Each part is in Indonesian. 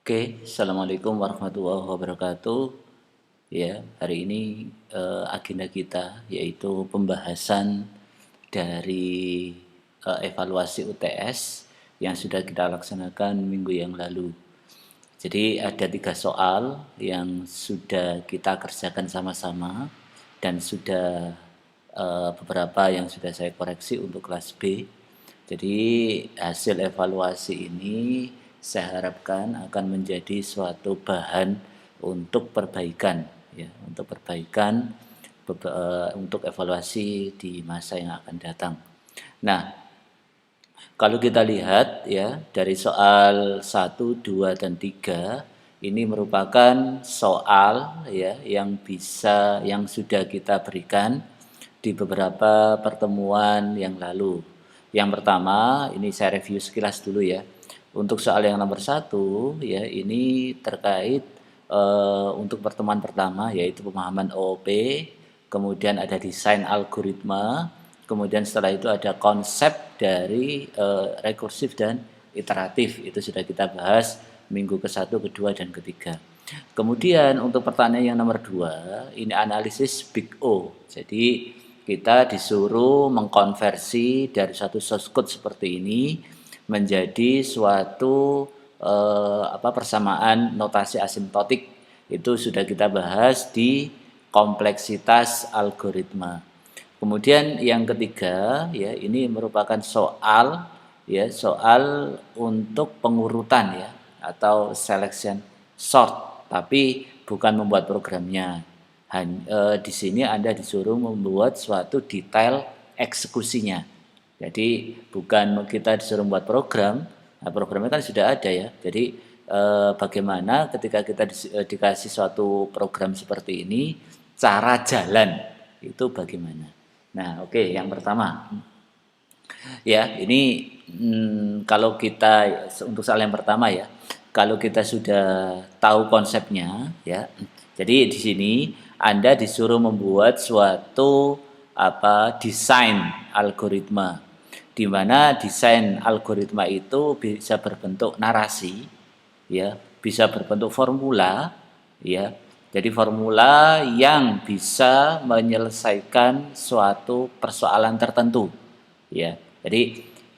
Oke, Assalamualaikum warahmatullahi wabarakatuh. Ya, hari ini agenda kita yaitu pembahasan dari evaluasi UTS yang sudah kita laksanakan minggu yang lalu. Jadi ada 3 soal yang sudah kita kerjakan sama-sama dan sudah beberapa yang sudah saya koreksi untuk kelas B. Jadi hasil evaluasi ini saya harapkan akan menjadi suatu bahan untuk perbaikan, ya, untuk perbaikan untuk evaluasi di masa yang akan datang. Nah, kalau kita lihat ya dari soal 1, 2, dan 3 ini merupakan soal ya yang sudah kita berikan di beberapa pertemuan yang lalu. Yang pertama, ini saya review sekilas dulu ya. Untuk soal yang nomor 1 ya ini terkait untuk pertemuan pertama yaitu pemahaman OOP, kemudian ada desain algoritma, kemudian setelah itu ada konsep dari rekursif dan iteratif. Itu sudah kita bahas minggu ke-1, ke-2, dan ke-3. Kemudian untuk pertanyaan yang nomor 2, ini analisis Big O. Jadi kita disuruh mengkonversi dari satu source code seperti ini menjadi suatu persamaan notasi asimptotik. Itu sudah kita bahas di kompleksitas algoritma. Kemudian yang ketiga ya ini merupakan soal untuk pengurutan ya atau selection sort, tapi bukan membuat programnya. Di sini Anda disuruh membuat suatu detail eksekusinya. Jadi bukan kita disuruh membuat program, nah programnya kan sudah ada ya. Jadi bagaimana ketika kita dikasih suatu program seperti ini, cara jalan itu bagaimana. Nah, oke, yang pertama. Ya, ini kalau kita untuk soal yang pertama ya, kalau kita sudah tahu konsepnya ya. Jadi di sini Anda disuruh membuat suatu desain algoritma, di mana desain algoritma itu bisa berbentuk narasi ya, bisa berbentuk formula ya. Jadi formula yang bisa menyelesaikan suatu persoalan tertentu ya.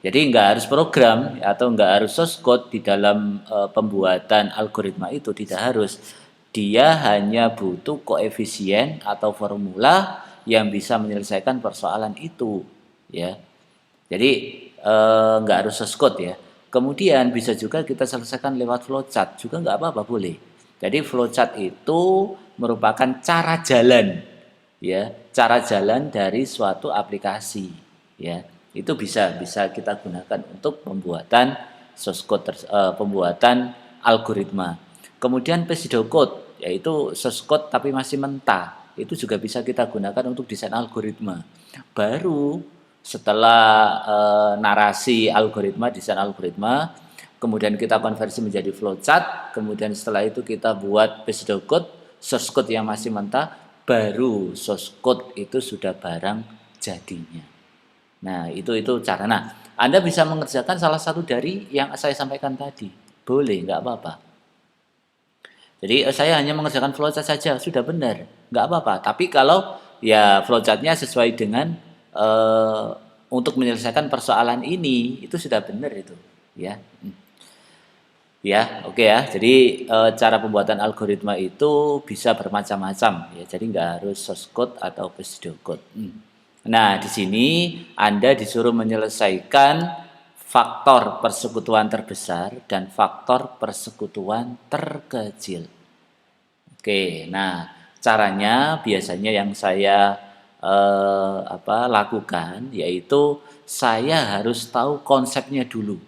Jadi nggak harus program atau nggak harus source code di dalam pembuatan algoritma itu, tidak harus. Dia hanya butuh koefisien atau formula yang bisa menyelesaikan persoalan itu ya. Jadi nggak harus source code ya. Kemudian bisa juga kita selesaikan lewat flowchart, juga nggak apa-apa, boleh. Jadi flowchart itu merupakan cara jalan ya, cara jalan dari suatu aplikasi ya. Itu bisa kita gunakan untuk pembuatan source code pembuatan algoritma. Kemudian pseudocode yaitu source code tapi masih mentah. Itu juga bisa kita gunakan untuk desain algoritma. Baru setelah narasi algoritma, desain algoritma, kemudian kita konversi menjadi flowchart, kemudian setelah itu kita buat pseudocode, source code yang masih mentah, baru source code itu sudah barang jadinya. Nah, itu cara. Nah, Anda bisa mengerjakan salah satu dari yang saya sampaikan tadi. Boleh, nggak apa-apa. Jadi saya hanya mengerjakan flowchart saja, sudah benar, nggak apa-apa. Tapi kalau ya flowchartnya sesuai dengan untuk menyelesaikan persoalan ini, itu sudah benar itu, ya. Ya, oke ya. Jadi cara pembuatan algoritma itu bisa bermacam-macam ya. Jadi nggak harus source code atau pseudocode. Nah, di sini Anda disuruh menyelesaikan faktor persekutuan terbesar dan faktor persekutuan terkecil. Oke, nah caranya biasanya yang saya lakukan yaitu saya harus tahu konsepnya dulu.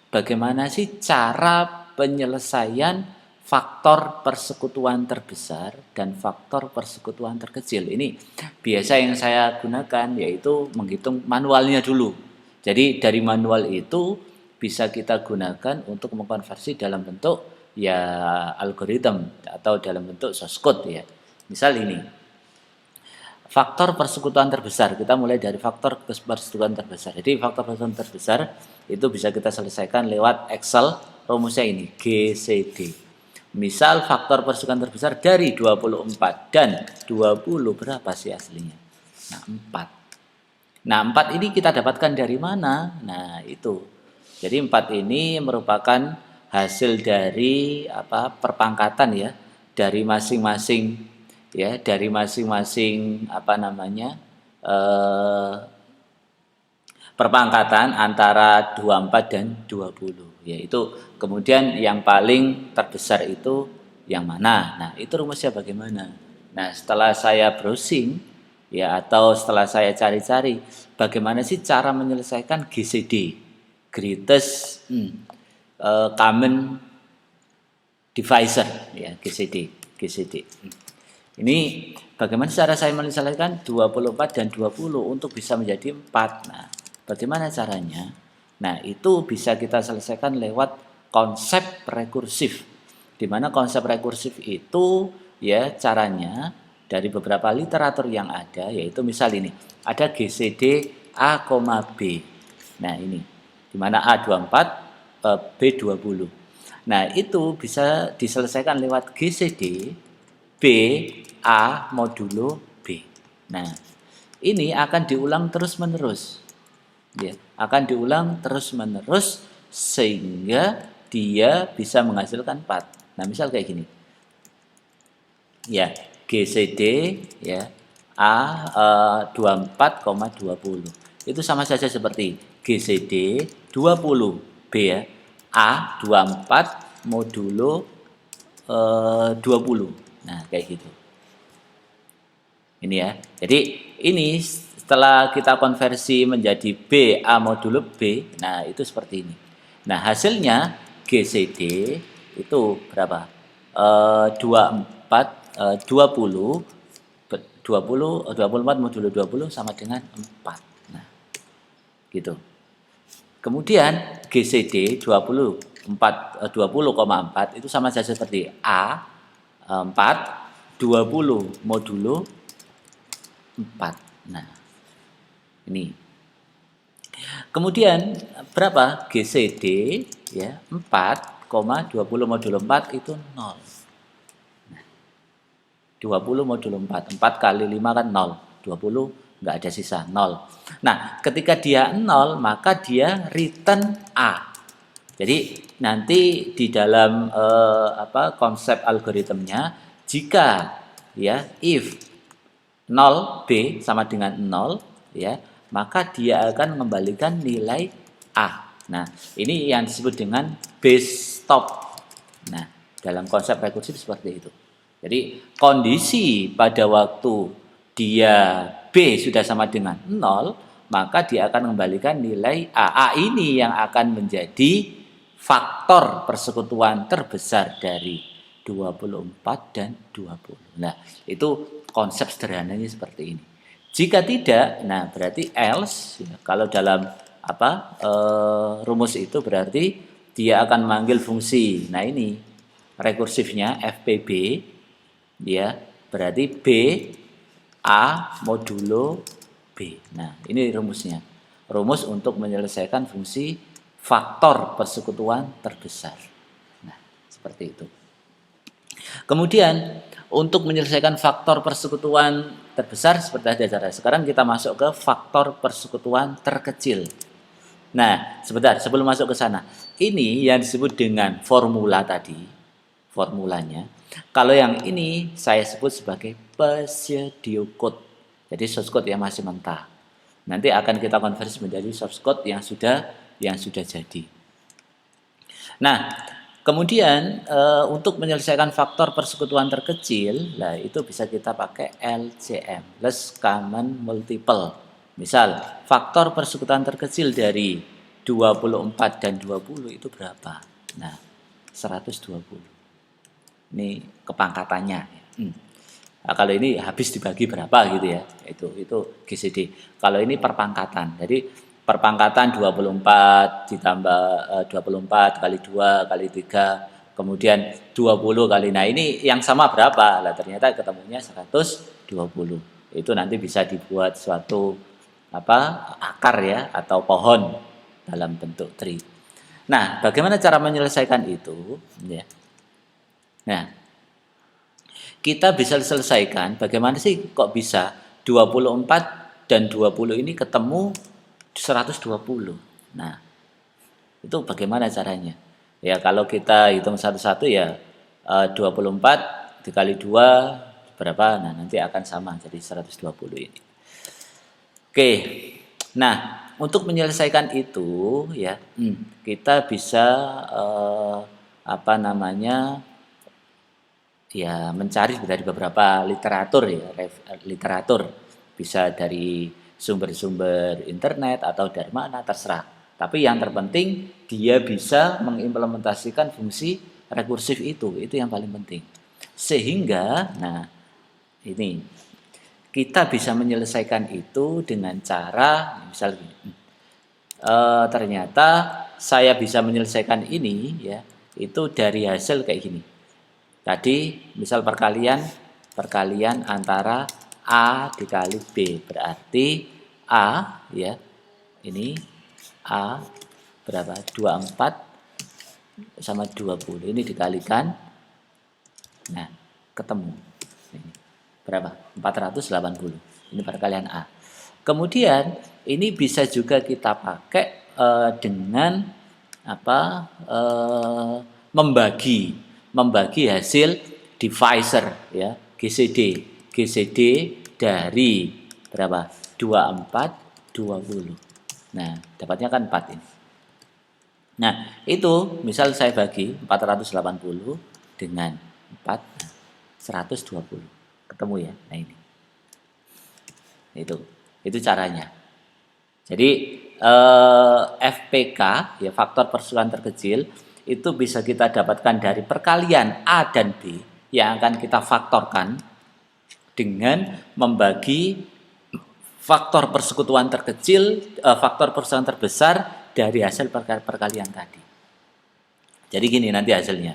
Bagaimana sih cara penyelesaian faktor persekutuan terbesar dan faktor persekutuan terkecil? Ini biasa yang saya gunakan yaitu menghitung manualnya dulu. Jadi dari manual itu bisa kita gunakan untuk mengkonversi dalam bentuk ya algoritma atau dalam bentuk source code ya. Misal ini. Faktor persekutuan terbesar, kita mulai dari faktor persekutuan terbesar. Jadi faktor persekutuan terbesar itu bisa kita selesaikan lewat Excel rumusnya ini GCD. Misal faktor persekutuan terbesar dari 24 dan 20 berapa sih aslinya? Nah, 4. Nah, 4 ini kita dapatkan dari mana? Nah, itu. Jadi 4 ini merupakan hasil dari perpangkatan ya, dari masing-masing eh, perpangkatan antara 24 dan 20, yaitu kemudian yang paling terbesar itu yang mana. Nah, itu rumusnya bagaimana? Nah, setelah saya browsing ya, atau setelah saya cari-cari bagaimana sih cara menyelesaikan GCD, greatest common divisor ya, GCD. Ini bagaimana cara saya menyelesaikan 24 dan 20 untuk bisa menjadi 4. Nah, bagaimana caranya? Nah, itu bisa kita selesaikan lewat konsep rekursif. Di mana konsep rekursif itu ya caranya dari beberapa literatur yang ada, yaitu misal ini, ada GCD A, B. Nah, ini di mana A 24, B 20. Nah, itu bisa diselesaikan lewat GCD B A modulo B. Nah, ini akan diulang terus-menerus. Ya, akan diulang terus-menerus sehingga dia bisa menghasilkan 4. Nah, misal kayak gini. Ya, GCD ya A 24,20. Itu sama saja seperti GCD 20 B ya. A 24 modulo 20. Nah, kayak gitu. Ini ya. Jadi ini setelah kita konversi menjadi B A modulo B, nah itu seperti ini. Nah, hasilnya GCD itu berapa? 24 modulo 20 sama dengan 4. Nah, gitu. Kemudian GCD 20,4 itu sama saja seperti A 4 20 modulo 4. Nah, ini. Kemudian berapa? GCD ya 4,20 modulo 4 itu 0. Nah, 20 modulo 4. 4 kali 5 kan 0. 20 enggak ada sisa 0. Nah, ketika dia 0 maka dia return A. Jadi nanti di dalam konsep algoritmnya, jika ya if 0B sama dengan 0 ya, maka dia akan mengembalikan nilai A. Nah, ini yang disebut dengan base stop. Nah, dalam konsep rekursif seperti itu. Jadi kondisi pada waktu dia B sudah sama dengan 0, maka dia akan mengembalikan nilai A. A ini yang akan menjadi faktor persekutuan terbesar dari 24 dan 20. Nah, itu konsep sederhananya seperti ini. Jika tidak, nah berarti else ya, kalau dalam rumus itu berarti dia akan memanggil fungsi. Nah, ini rekursifnya FPB ya, berarti B A modulo B. Nah, ini rumusnya. Rumus untuk menyelesaikan fungsi faktor persekutuan terbesar. Nah, seperti itu. Kemudian untuk menyelesaikan faktor persekutuan terbesar seperti ada cara. Sekarang kita masuk ke faktor persekutuan terkecil. Nah, sebentar sebelum masuk ke sana. Ini yang disebut dengan formula tadi, formulanya. Kalau yang ini saya sebut sebagai pseudocode. Jadi source code yang masih mentah. Nanti akan kita konversi menjadi source code yang sudah jadi. Nah, kemudian untuk menyelesaikan faktor persekutuan terkecil, nah itu bisa kita pakai LCM, least common multiple. Misal, faktor persekutuan terkecil dari 24 dan 20 itu berapa? Nah, 120. Ini kepangkatannya. Nah, kalau ini habis dibagi berapa gitu ya? Itu GCD. Kalau ini perpangkatan. Jadi perpangkatan 24 ditambah 24 kali 2 kali 3, kemudian 20 kali. Nah, ini yang sama berapa? Lah ternyata ketemunya 120. Itu nanti bisa dibuat suatu akar ya atau pohon dalam bentuk tree. Nah, bagaimana cara menyelesaikan itu? Ya. Nah, kita bisa selesaikan bagaimana sih kok bisa 24 dan 20 ini ketemu 120. Nah, itu bagaimana caranya? Ya, kalau kita hitung satu-satu ya 24 dikali 2 berapa? Nah, nanti akan sama jadi 120 ini. Oke. Nah, untuk menyelesaikan itu ya, kita bisa apa namanya? Ya mencari dari beberapa literatur ya, literatur bisa dari sumber-sumber internet atau dari mana terserah. Tapi yang terpenting dia bisa mengimplementasikan fungsi rekursif itu yang paling penting. Sehingga, nah ini kita bisa menyelesaikan itu dengan cara misalnya ternyata saya bisa menyelesaikan ini ya itu dari hasil kayak gini. Tadi misal perkalian antara A dikali B berarti A ya ini A berapa 24 sama 20 ini dikalikan nah ketemu ini berapa 480 ini perkalian A. Kemudian ini bisa juga kita pakai dengan apa membagi hasil divisor ya GCD dari berapa 24 20. Nah dapatnya kan 4 ini. Nah itu misal saya bagi 480 dengan 4 nah, 120 ketemu ya. Nah ini itu caranya. Jadi FPK ya faktor persusuan terkecil itu bisa kita dapatkan dari perkalian A dan B yang akan kita faktorkan dengan membagi faktor persekutuan terkecil, faktor persekutuan terbesar dari hasil perkalian tadi. Jadi gini nanti hasilnya,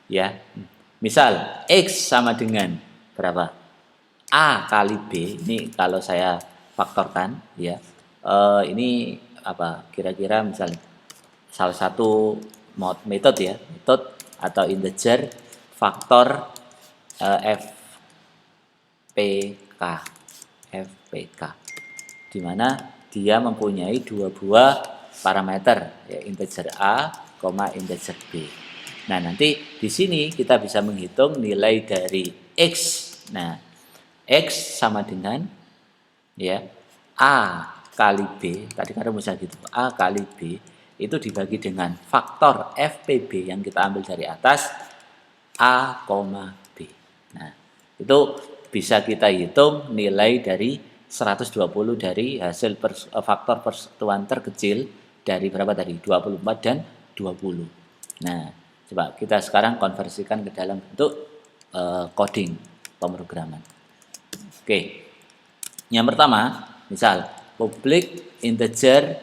ya. Misal X sama dengan berapa? A kali B, ini kalau saya faktorkan, ya. Ini apa? Kira-kira misalnya salah satu metode ya, metode atau integer faktor FPK, di mana dia mempunyai dua buah parameter, ya, integer A, integer B. Nah nanti di sini kita bisa menghitung nilai dari X. Nah X sama dengan ya A kali B, tadi kan rumusnya gitu, A kali B itu dibagi dengan faktor FPB yang kita ambil dari atas A, B. Nah, itu bisa kita hitung nilai dari 120 dari hasil faktor persatuan terkecil dari berapa tadi? 24 dan 20. Nah, coba kita sekarang konversikan ke dalam bentuk coding pemrograman. Oke. Yang pertama, misal public integer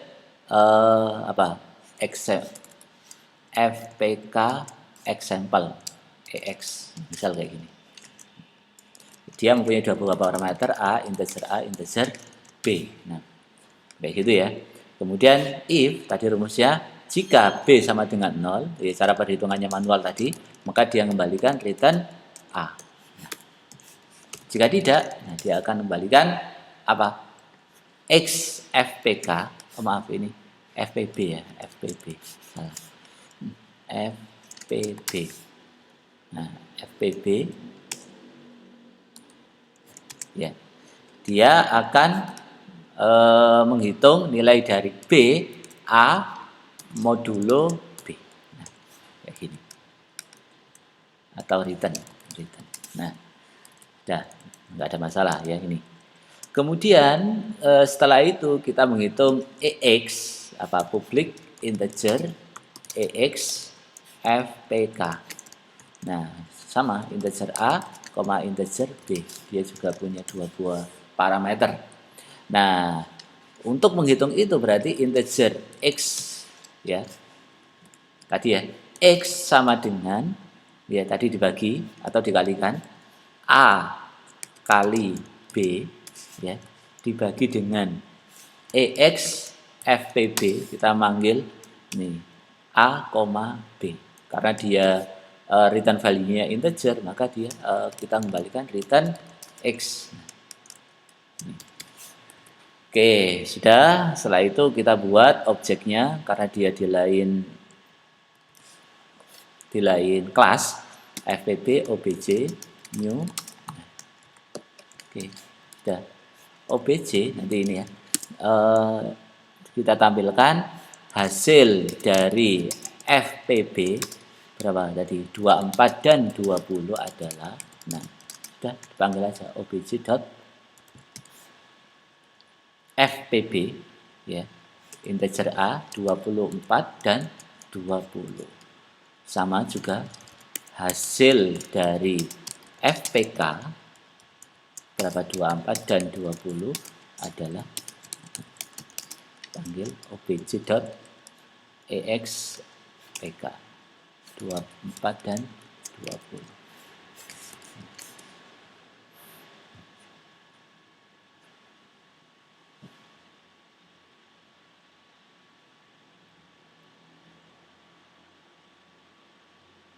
FPK example EX misal kayak gini. Dia mempunyai dua buah parameter A, integer B. Nah, kayak gitu ya. Kemudian if tadi rumusnya jika B sama dengan 0, ya cara perhitungannya manual tadi, maka dia kembalikan return A. Nah, jika tidak, nah dia akan kembalikan apa? X FPK, maaf ini FPB ya, FPB. Salah. FPB. Nah, FPB ya. Dia akan menghitung nilai dari B A modulo B. Nah, kayak gini. Atau return. Nah, dah nggak ada masalah ya ini. Kemudian setelah itu kita menghitung EX apa public integer EX FPK. Nah, sama integer A, integer B. Dia juga punya dua buah parameter. Nah, untuk menghitung itu berarti integer X ya. Tadi ya, X sama dengan ya tadi dibagi atau dikalikan A kali B ya dibagi dengan EX FPB kita manggil nih A, B. Karena dia return value-nya integer, maka dia kita kembalikan return X. Oke, sudah. Setelah itu kita buat objeknya karena dia di lain kelas fpp obj new. Oke, sudah. Obj nanti ini ya. Kita tampilkan hasil dari fpp berapa tadi? 24 dan 20 adalah, nah, sudah dipanggil aja obj dot fpp ya, integer A 24 dan 20. Sama juga hasil dari fpk berapa 24 dan 20 adalah panggil obj dot expk 24 dan 20.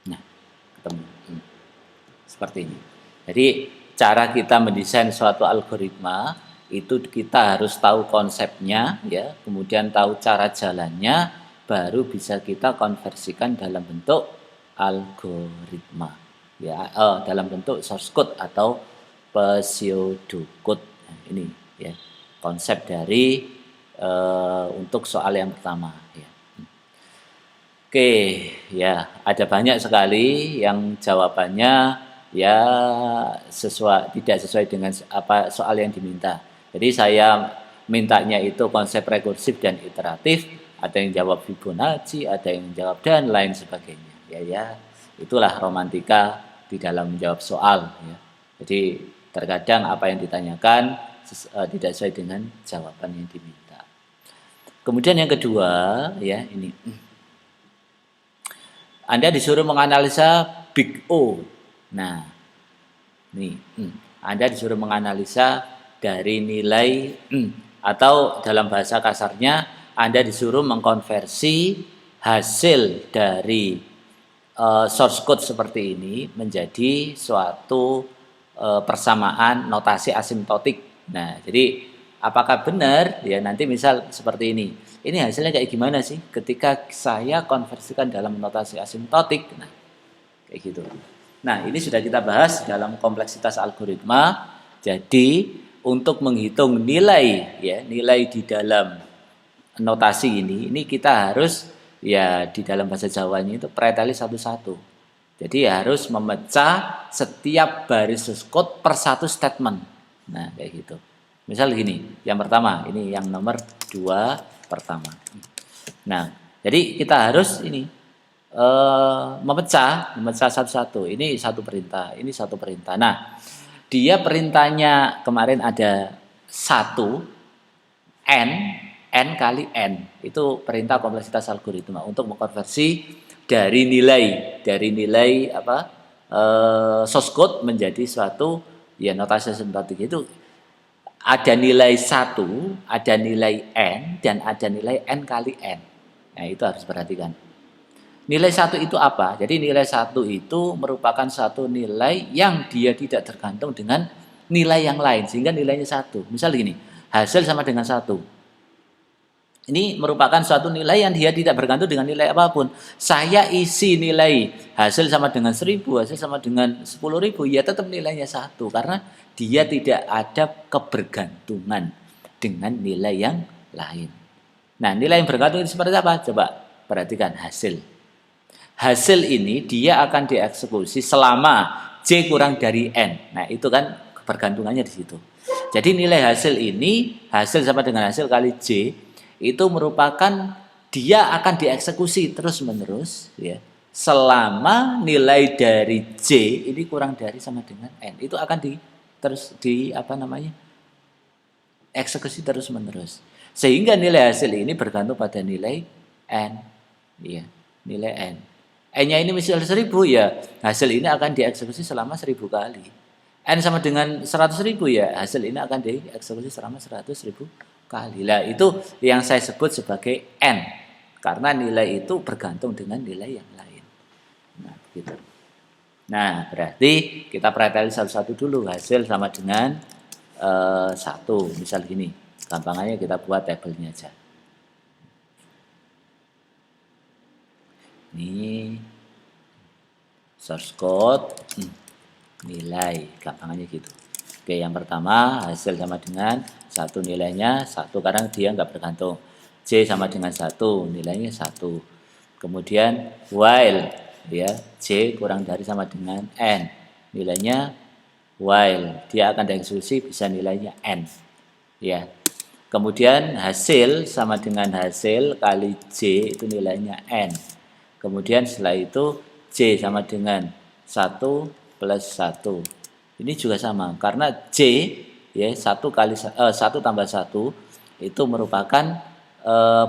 Nah, ketemu seperti ini. Jadi cara kita mendesain suatu algoritma itu kita harus tahu konsepnya ya, kemudian tahu cara jalannya, baru bisa kita konversikan dalam bentuk algoritma ya, dalam bentuk source code atau pseudocode. Nah, ini ya konsep dari untuk soal yang pertama ya. Oke, ya ada banyak sekali yang jawabannya ya tidak sesuai dengan apa soal yang diminta. Jadi saya mintanya itu konsep rekursif dan iteratif, ada yang jawab Fibonacci, ada yang jawab dan lain sebagainya. Ya, itulah romantika di dalam menjawab soal ya. Jadi terkadang apa yang ditanyakan tidak sesuai dengan jawaban yang diminta. Kemudian yang kedua ya ini. Anda disuruh menganalisa Big O. Nah, nih, Anda disuruh menganalisa dari nilai atau dalam bahasa kasarnya Anda disuruh mengkonversi hasil dari source code seperti ini menjadi suatu persamaan notasi asimptotik. Nah, jadi apakah benar ya nanti misal seperti ini. Ini hasilnya kayak gimana sih ketika saya konversikan dalam notasi asimptotik? Nah, kayak gitu. Nah, ini sudah kita bahas dalam kompleksitas algoritma. Jadi, untuk menghitung nilai ya, nilai di dalam notasi ini kita harus ya di dalam bahasa Jawanya itu preteli satu-satu. Jadi harus memecah setiap baris source code per satu statement. Nah, kayak gitu. Misal gini, yang pertama, ini yang nomor 2 pertama. Nah, jadi kita harus ini memecah satu-satu. Ini satu perintah, ini satu perintah. Nah, dia perintahnya kemarin ada 1 n kali n. Itu perintah kompleksitas algoritma untuk mengkonversi dari nilai apa source code menjadi suatu ya notasi asimptotik. Itu ada nilai 1, ada nilai n, dan ada nilai n kali n. Nah, itu harus perhatikan. Nilai 1 itu apa? Jadi nilai 1 itu merupakan satu nilai yang dia tidak tergantung dengan nilai yang lain, sehingga nilainya 1. Misal gini, hasil sama dengan 1. Ini merupakan suatu nilai yang dia tidak bergantung dengan nilai apapun. Saya isi nilai hasil sama dengan 1000, hasil sama dengan 10.000, ya tetap nilainya 1. Karena dia tidak ada kebergantungan dengan nilai yang lain. Nah, nilai yang bergantung itu seperti apa? Coba perhatikan hasil. Hasil ini dia akan dieksekusi selama J kurang dari N. Nah, itu kan kebergantungannya di situ. Jadi nilai hasil ini, hasil sama dengan hasil kali J, itu merupakan dia akan dieksekusi terus-menerus ya selama nilai dari J ini kurang dari sama dengan N. Itu akan eksekusi terus-menerus. Sehingga nilai hasil ini bergantung pada nilai N. Ya, nilai N. N-nya ini misal 1000 ya, hasil ini akan dieksekusi selama 1000 kali. N sama dengan 100.000 ya, hasil ini akan dieksekusi selama 100.000 kali. Lah itu yang saya sebut sebagai N. Karena nilai itu bergantung dengan nilai yang lain. Nah, gitu. Nah, berarti kita preteli satu-satu dulu. Hasil sama dengan 1. Misal gini. Gampangannya kita buat tabelnya aja. Ini source code, nilai, gampangannya gitu. Oke, yang pertama hasil sama dengan 1 nilainya 1 karena dia nggak bergantung. J sama dengan 1 nilainya 1. Kemudian while ya J kurang dari sama dengan N nilainya while dia akan dieksekusi bisa nilainya N ya. Kemudian hasil sama dengan hasil kali J itu nilainya N. Kemudian setelah itu J sama dengan 1 plus 1. Ini juga sama karena J ya 1 kali 1 tambah 1 itu merupakan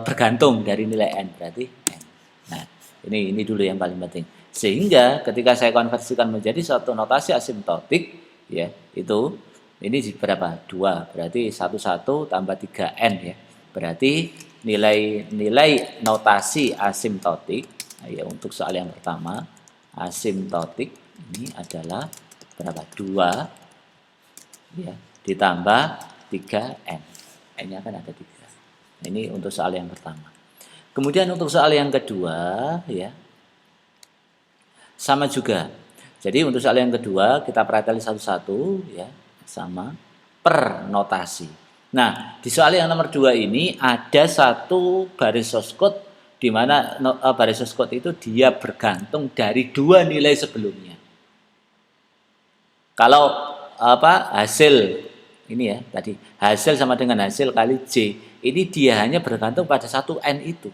bergantung dari nilai N berarti N. Nah, ini dulu yang paling penting. Sehingga ketika saya konversikan menjadi suatu notasi asimtotik ya, itu ini berapa? 2. Berarti 1 tambah 3N ya. Berarti nilai notasi asimtotik ya untuk soal yang pertama asimtotik ini adalah berapa? 2 ya ditambah 3N. N-nya kan ada 3. Ini untuk soal yang pertama. Kemudian untuk soal yang kedua ya sama juga. Jadi untuk soal yang kedua kita preteli satu-satu ya sama per notasi. Nah, di soal yang nomor 2 ini ada satu baris source code di mana baris source code itu dia bergantung dari 2 nilai sebelumnya. Kalau hasil ini ya tadi hasil sama dengan hasil kali J ini dia hanya bergantung pada satu N itu,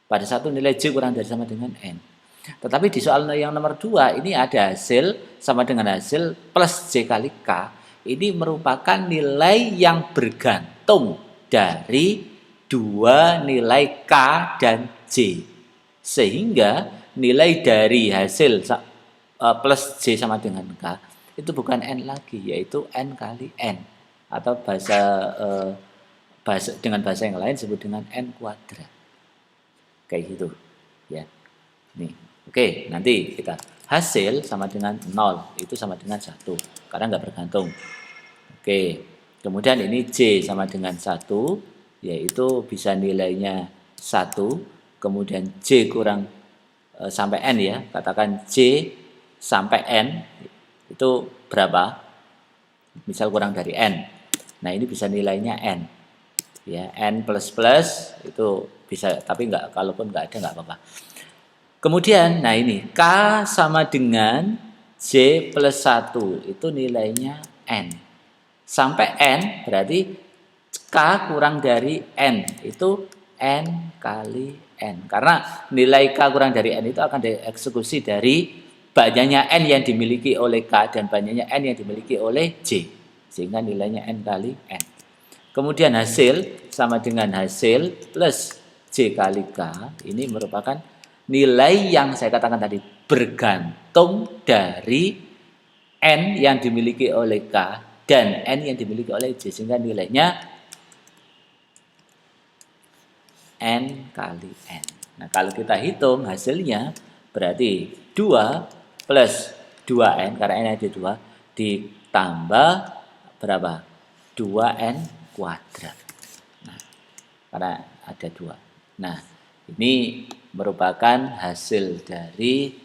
pada satu nilai J kurang dari sama dengan N. Tetapi di soal yang nomor 2 ini ada hasil sama dengan hasil plus J kali K. Ini merupakan nilai yang bergantung dari 2 nilai K dan J. Sehingga nilai dari hasil plus J sama dengan K itu bukan N lagi, yaitu N kali N. Atau dengan bahasa yang lain disebut dengan N kuadrat. Kayak gitu. Ya. Nih. Oke, nanti kita hasil sama dengan 0, itu sama dengan 1, karena nggak bergantung. Oke, kemudian ini J sama dengan 1, yaitu bisa nilainya 1, kemudian J kurang sampai N ya, katakan J sampai N, itu berapa? Misal kurang dari N. Nah, ini bisa nilainya N. Ya, N plus plus, itu bisa, tapi nggak, kalaupun nggak ada nggak apa-apa. Kemudian, nah ini K sama dengan J plus 1 itu nilainya N. Sampai N berarti K kurang dari N itu N kali N. Karena nilai K kurang dari N itu akan dieksekusi dari banyaknya N yang dimiliki oleh K dan banyaknya N yang dimiliki oleh J. Sehingga nilainya N kali N. Kemudian hasil sama dengan hasil plus J kali K ini merupakan nilai yang saya katakan tadi bergantung dari N yang dimiliki oleh K dan N yang dimiliki oleh J. Sehingga nilainya N kali N. Nah, kalau kita hitung hasilnya berarti 2 plus 2N, karena N ada 2, ditambah berapa? 2N kuadrat. Nah, karena ada 2. Nah, ini merupakan hasil dari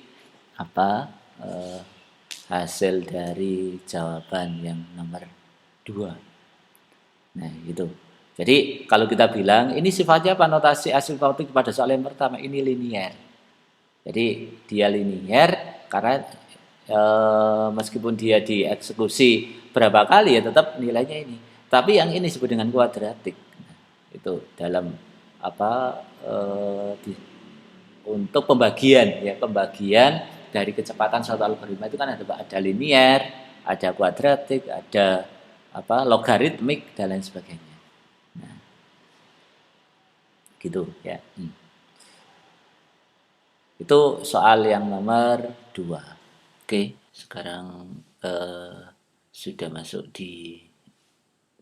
hasil dari jawaban yang nomor 2. Nah, gitu. Jadi kalau kita bilang ini sifatnya apa notasi asimtotik pada soal yang pertama ini linear. Jadi dia linear karena meskipun dia dieksekusi berapa kali ya tetap nilainya ini. Tapi yang ini disebut dengan kuadratik. Nah, itu dalam untuk pembagian dari kecepatan suatu algoritma itu kan ada linear, ada kuadratik, ada logaritmik dan lain sebagainya. Nah, gitu ya. Itu soal yang nomor 2. Oke, sekarang sudah masuk di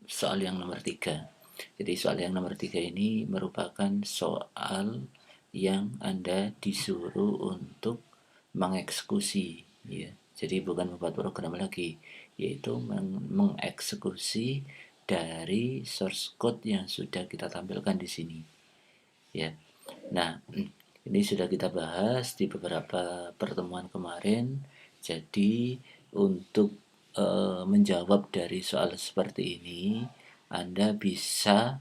soal yang nomor 3. Jadi soal yang nomor 3 ini merupakan soal yang Anda disuruh untuk mengeksekusi, ya. Jadi bukan membuat program lagi, yaitu mengeksekusi dari source code yang sudah kita tampilkan di sini, ya. Nah, ini sudah kita bahas di beberapa pertemuan kemarin. Jadi untuk menjawab dari soal seperti ini, Anda bisa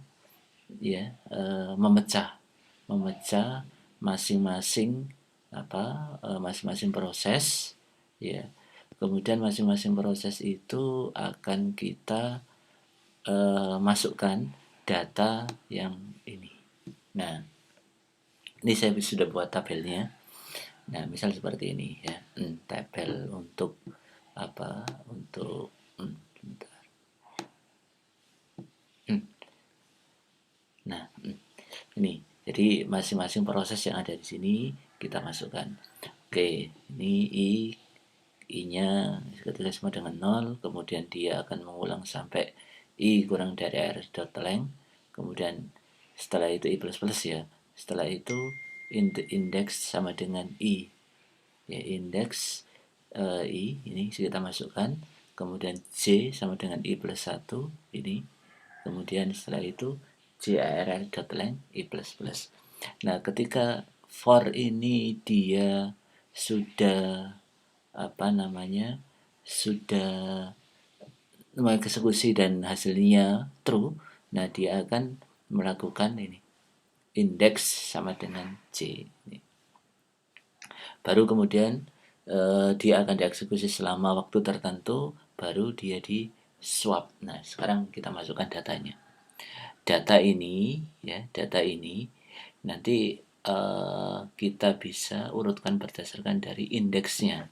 ya memecah masing-masing masing-masing proses, ya. Kemudian masing-masing proses itu akan kita masukkan data yang ini. Nah, ini saya sudah buat tabelnya. Nah, misal seperti ini ya. Tabel untuk apa? Untuk bentar. Nah, ini. Jadi masing-masing proses yang ada di sini kita masukkan. Oke, ini I-nya ketika sama dengan 0, kemudian dia akan mengulang sampai I kurang dari r.length, kemudian setelah itu I plus plus ya, setelah itu indeks sama dengan I, ya indeks I ini kita masukkan, kemudian J sama dengan I plus 1 ini, kemudian setelah itu JARR.length I plus plus. Nah, ketika for ini dia sudah sudah mengeksekusi dan hasilnya true, nah dia akan melakukan ini indeks sama dengan J ini. Baru kemudian dia akan dieksekusi selama waktu tertentu, baru dia di swap. Nah, sekarang kita masukkan datanya. Data ini nanti kita bisa urutkan berdasarkan dari indeksnya.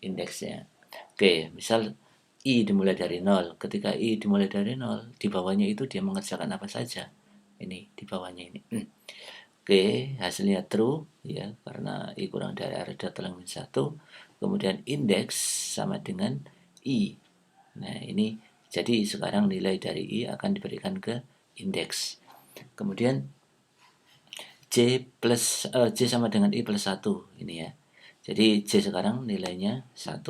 Indeksnya. Oke, misal I dimulai dari 0. Ketika I dimulai dari 0, di bawahnya itu dia mengerjakan apa saja. Ini di bawahnya ini. Oke, hasilnya true ya, karena I kurang dari r.length 1. Kemudian indeks sama dengan I. Nah, ini jadi sekarang nilai dari I akan diberikan ke indeks. Kemudian J sama dengan I plus 1 ini ya. Jadi J sekarang nilainya 1.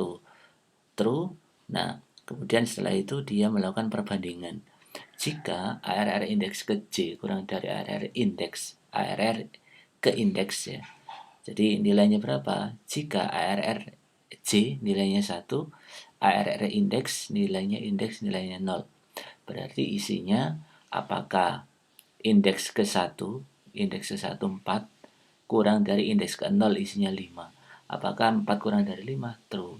True. Nah, kemudian setelah itu dia melakukan perbandingan. Jika ARR indeks ke J kurang dari ARR ke indeks ya. Jadi nilainya berapa? Jika ARR J nilainya 1, ARR indeks nilainya 0. Berarti isinya apakah indeks ke 1, indeks ke 1 4 kurang dari indeks ke 0 isinya 5. Apakah 4 kurang dari 5? True.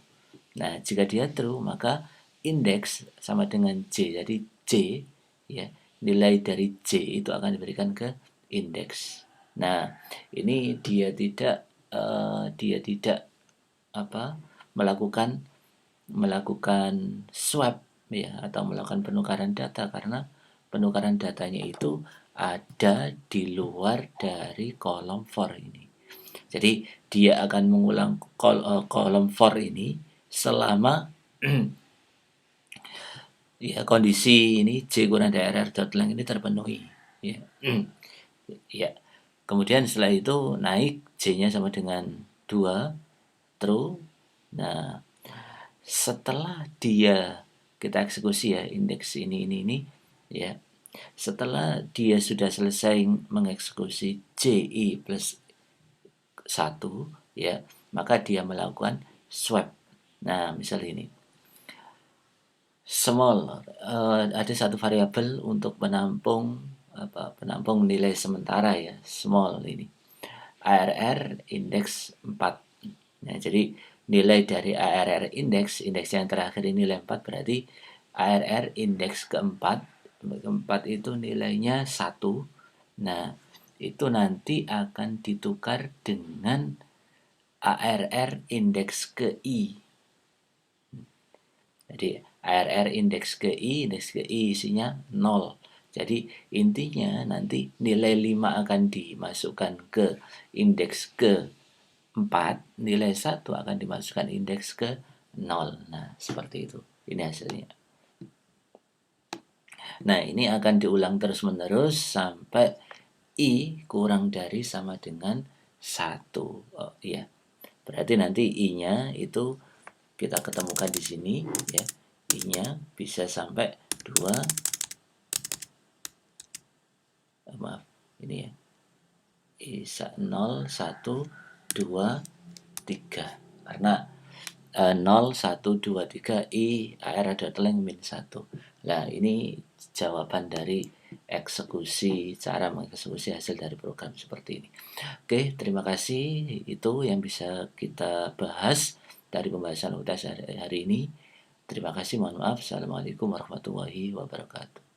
Nah, jika dia true, maka indeks sama dengan J. Jadi J ya, nilai dari J itu akan diberikan ke indeks. Nah, ini dia tidak apa melakukan swap ya, atau melakukan penukaran data, karena penukaran datanya itu ada di luar dari kolom for ini. Jadi dia akan mengulang kolom for ini selama ya kondisi ini J kurang dari r.length ini terpenuhi ya. Ya. Kemudian setelah itu naik J-nya sama dengan 2, true. Nah, setelah dia kita eksekusi ya indeks ini ya. Setelah dia sudah selesai mengeksekusi JI plus 1 ya, maka dia melakukan swap. Nah, misal ini small, ada satu variabel untuk penampung nilai sementara ya, small ini. ARR indeks 4. Nah, jadi nilai dari ARR indeks yang terakhir ini nilai 4, berarti ARR indeks keempat itu nilainya 1. Nah, itu nanti akan ditukar dengan ARR indeks ke I. Jadi ARR indeks ke I isinya 0. Jadi intinya nanti nilai 5 akan dimasukkan ke indeks ke 4, nilai 1 akan dimasukkan indeks ke 0. Nah, seperti itu. Ini hasilnya. Nah, ini akan diulang terus-menerus sampai I kurang dari sama dengan 1. Oh, iya. Berarti nanti I-nya itu kita ketemukan di sini ya. I-nya bisa sampai 2, maaf, ini ya. I 0, 1, 2, 3. Karena 0, 1, 2, 3 I AR ada teleng min 1. Nah, ini jawaban dari eksekusi, cara mengeksekusi hasil dari program seperti ini. Oke, terima kasih. Itu yang bisa kita bahas dari pembahasan UTS hari ini. Terima kasih, mohon maaf. Assalamualaikum warahmatullahi wabarakatuh.